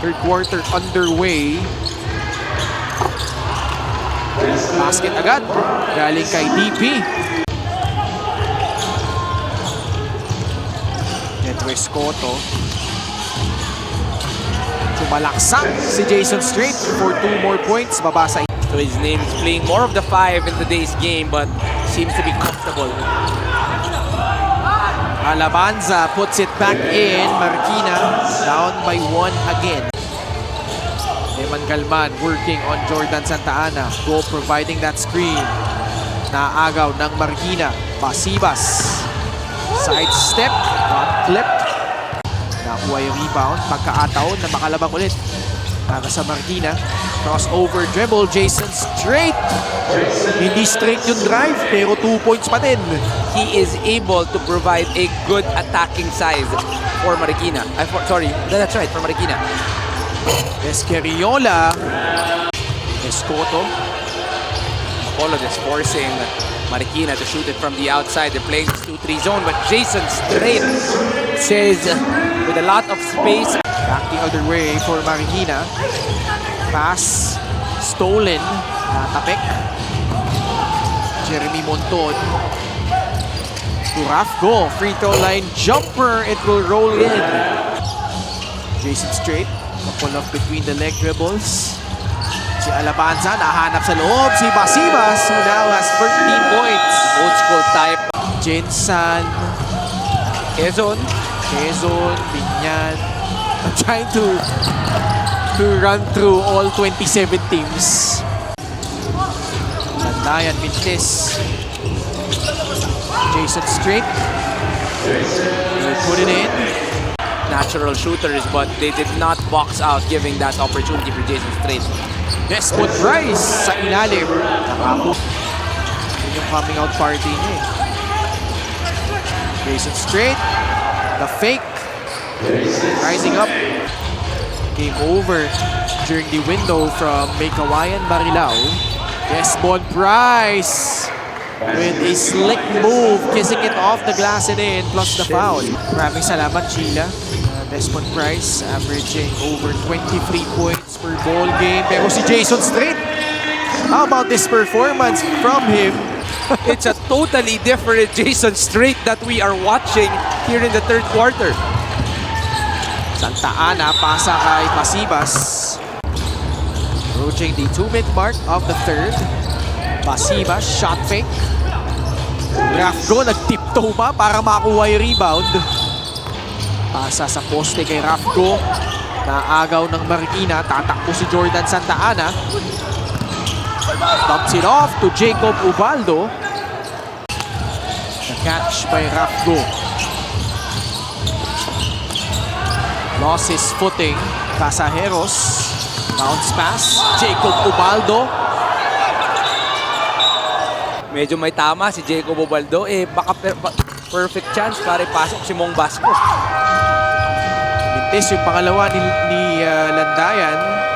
Third quarter underway. Basket agad. Galing kay DP. Netwes Cotto. Sumalaksak si Jason Strait for 2 more points. Babasa. So his name is playing more of the 5 in today's game, but seems to be comfortable. Alabanza puts it back in. Marikina down by 1 again. Eman Galman working on Jordan Santa Ana. Go providing that screen. Naagaw ng Marikina. Pasibas. Sidestep. Not clipped. Nakuha yung rebound. Pagkaataon na makalabang ulit. Para sa Marikina. Crossover dribble. Jason Strait. Hindi straight yung drive pero 2 points pa din. He is able to provide a good attacking size for Marikina. That's right, for Marikina. Esqueriola. Escoto. Apollo is forcing Marikina to shoot it from the outside. They're playing this 2-3 zone, but Jason Strait says with a lot of space. Back the other way for Marikina. Pass. Stolen. Natapik. Jeremy Monton. To Rafgo. Free throw line jumper. It will roll in. Jason Strait. Pull off between the leg dribbles. Si Alabanza nahanap sa loob. Si Basibas who now has 13 points. Old school type. Jensan. Quezon. Binyan. I'm trying to run through all 27 teams. Landayan, Mintis. Jason Strait. They put it in. Natural shooters, but they did not box out, giving that opportunity for Jason Strait. Desmond Price sa ilalim. Nakapot. Yun yung coming out party niya eh. Jason Strait. The fake. Rising up. Game over during the window from Maykawayan Marilao. Desmond Price with a slick move, kissing it off the glass and in, plus the foul. Maraming salamat, Sheila. Desmond Price averaging over 23 points per ball game. Pero si Jason Strait, how about this performance from him? It's a totally different Jason Strait that we are watching here in the third quarter. Santa Ana, pasa kay Pasibas. Approaching the 2-minute mark of the third. Pasibas, shot fake. Rafgo, nag-tiptoe ba para makuha yung rebound? Pasa sa poste kay Rafgo. Naagaw ng Marikina. Tatakbo si Jordan Santa Ana. Dumps it off to Jacob Ubaldo. The catch by Rafgo. Lost his footing. Pasajeros. Bounce pass. Jacob Ubaldo. Medyo may tama si Jacob Ubaldo. Baka perfect chance para ipasok si Mong Basco. Mintis yung pangalawa ni Landayan.